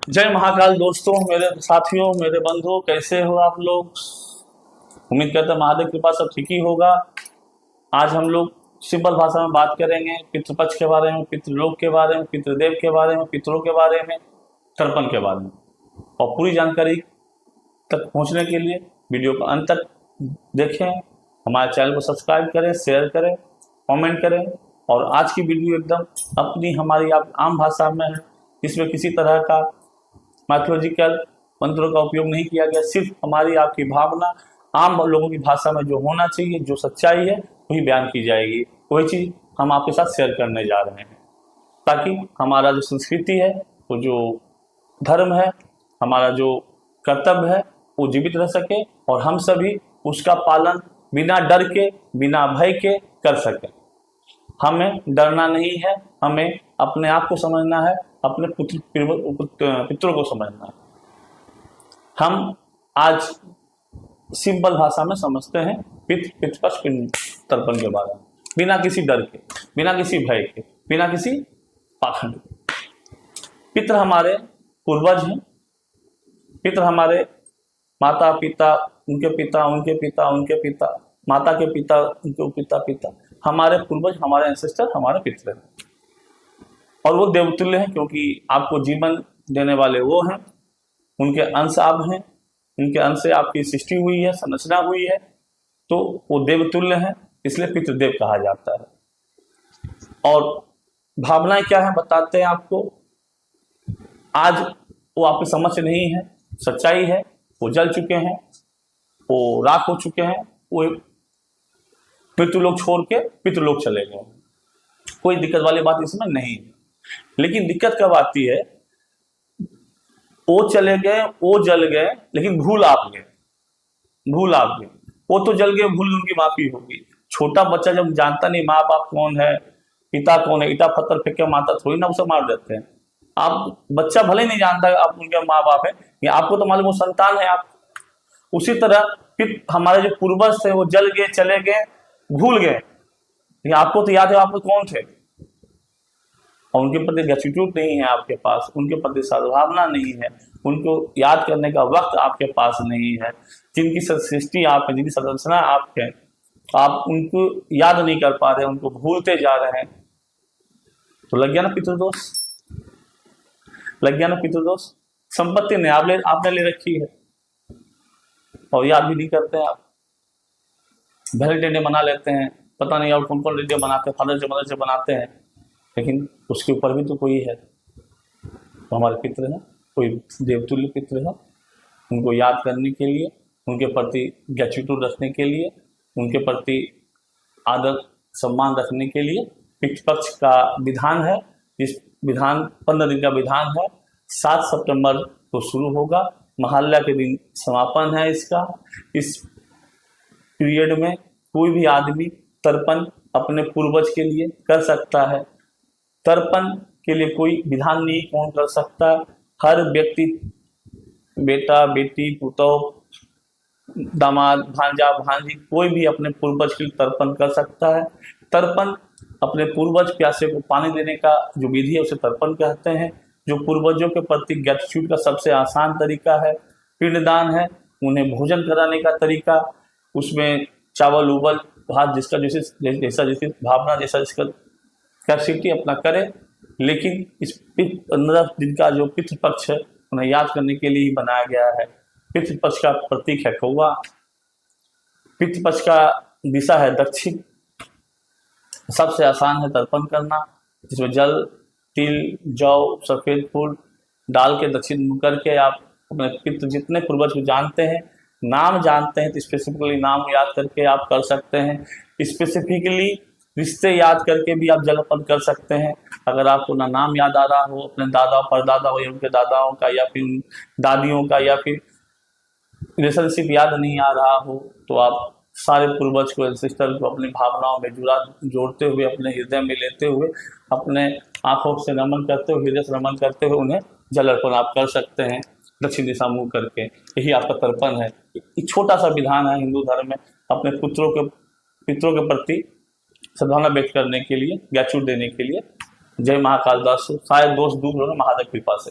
जय महाकाल दोस्तों, मेरे साथियों, मेरे बंधुओं, कैसे हो आप लोग। उम्मीद करते हैं महादेव कृपा सब ठीक ही होगा। आज हम लोग सिंपल भाषा में बात करेंगे पितृपक्ष के बारे में, पितृलोक के बारे में, पितृदेव के बारे में, पितरों के बारे में, तर्पण के बारे में। और पूरी जानकारी तक पहुंचने के लिए वीडियो को अंत तक देखें, हमारे चैनल को सब्सक्राइब करें, शेयर करें, कमेंट करें। और आज की वीडियो एकदम अपनी हमारी आम भाषा में है। इसमें किसी तरह का माइथोलॉजिकल मंत्रों का उपयोग नहीं किया गया। सिर्फ हमारी आपकी भावना, आम लोगों की भाषा में जो होना चाहिए, जो सच्चाई है वही बयान की जाएगी। वही चीज़ हम आपके साथ शेयर करने जा रहे हैं, ताकि हमारा जो संस्कृति है, वो जो धर्म है, हमारा जो कर्तव्य है, वो जीवित रह सके और हम सभी उसका पालन बिना डर के, बिना भय के कर सकें। हमें डरना नहीं है, हमें अपने आप को समझना है, अपने पितरों को समझना है। हम आज सिंपल भाषा में समझते हैं पितृपक्ष तर्पण के बारे में, बिना किसी डर के, बिना किसी भय के, बिना किसी पाखंड के। पितृ हमारे पूर्वज हैं। पितृ हमारे माता पिता, उनके पिता, उनके पिता, उनके पिता, माता के पिता, उनके पिता पिता, हमारे पूर्वज, हमारे एंसेस्टर, हमारे पितृ हैं। और वो देवतुल्य हैं, क्योंकि आपको जीवन देने वाले वो हैं। उनके अंश आप हैं, उनके अंश से आपकी सृष्टि हुई है, संरचना हुई है, तो वो देवतुल्य हैं, इसलिए पितृदेव कहा जाता है। और भावनाएं क्या है बताते हैं आपको। आज वो आपकी समझ नहीं है, सच्चाई है, वो जल चुके हैं, वो राख हो चुके हैं, वो पितृलोक छोड़ के पितृलोक चले गए। कोई दिक्कत वाली बात इसमें नहीं है। लेकिन दिक्कत कब आती है, वो चले गए, वो जल गए, लेकिन भूल आप गए। भूल आप गए, वो तो जल गए, भूल उनकी माफी होगी। छोटा बच्चा जब जानता नहीं माँ बाप कौन है, पिता कौन है, ईटा पत्थर फेंक के मारता थोड़ी ना उसे मार देते हैं। आप बच्चा भले नहीं जानता आप उनके माँ बाप है, या आपको तो मालूम वो संतान है आप। उसी तरह फिर हमारे जो पूर्वज थे वो जल गए, चले गए, भूल गए, लेकिन आपको तो याद है आप कौन थे। और उनके प्रति ग्रेटिट्यूड नहीं है आपके पास, उनके प्रति सद्भावना नहीं है, उनको याद करने का वक्त आपके पास नहीं है। जिनकी सृष्टि आप है, जिनकी संरचना आप है, आप उनको याद नहीं कर पा रहे, उनको भूलते जा रहे हैं, तो लग गया ना पितृदोष, लग गया ना पितृदोष। संपत्ति ने आपने ले रखी है और याद भी नहीं करते हैं आप। वैलेंटाइन डे मना लेते हैं, पता नहीं और कौन कौन डे बनाते हैं, फादर्स डे, मदर्स डे बनाते हैं, लेकिन उसके ऊपर भी तो कोई है। तो हमारे पितृ हैं, कोई देवतुल्य पितृ है, उनको याद करने के लिए, उनके प्रति ग्रेटिट्यूड रखने के लिए, उनके प्रति आदर सम्मान रखने के लिए पितृपक्ष का विधान है। इस विधान 15 दिन का विधान है। 7 सितंबर को शुरू होगा, महालया के दिन समापन है इसका। इस पीरियड में कोई भी आदमी तर्पण अपने पूर्वज के लिए कर सकता है। तर्पण के लिए कोई विधान नहीं, कौन कर सकता। हर व्यक्ति, बेटा बेटी, पुतौह, दामाद, भांजा भांजी, कोई भी अपने पूर्वज के लिए तर्पण कर सकता है। तर्पण अपने पूर्वज प्यासे को पानी देने का जो विधि है उसे तर्पण कहते हैं। जो पूर्वजों के प्रति ग्रेटिट्यूड का सबसे आसान तरीका है। पिंडदान है, उन्हें भोजन कराने का तरीका, उसमें चावल उबल भात जिसका जैसी भावना, जैसा जिसका कैपेसिटी अपना करे। लेकिन इस 15 दिन का जो पितृपक्ष है उन्हें याद करने के लिए ही बनाया गया है। पितृपक्ष का प्रतीक है कौवा। पितृपक्ष का दिशा है दक्षिण। सबसे आसान है तर्पण करना, जिसमें जल, तिल, जौ, सफेद फूल डाल के दक्षिण मुख करके आप अपने पितृ जितने पूर्वज को जानते हैं, नाम जानते हैं, तो स्पेसिफिकली नाम याद करके आप कर सकते हैं। स्पेसिफिकली रिश्ते याद करके भी आप जल अर्पण कर सकते हैं। अगर आपको ना नाम याद आ रहा हो अपने दादा परदादा हो, या उनके दादाओं का, या फिर दादियों का, या फिर रिलेशनशिप याद नहीं आ रहा हो, तो आप सारे पूर्वज को, एंसेस्टर को अपनी भावनाओं में जोड़ते हुए, अपने हृदय में लेते हुए, अपने आंखों से नमन करते हुए, हृदय से नमन करते हुए उन्हें जल अर्पण आप कर सकते हैं दक्षिण दिशा मुँह करके। यही आपका तर्पण है। एक छोटा सा विधान है हिंदू धर्म में, अपने पितरों के प्रति सद्भावना व्यक्त करने के लिए, ग्रेटिट्यूड देने के लिए। जय महाकाल दास, शायद दोष दूर होगा महादेव कृपा से।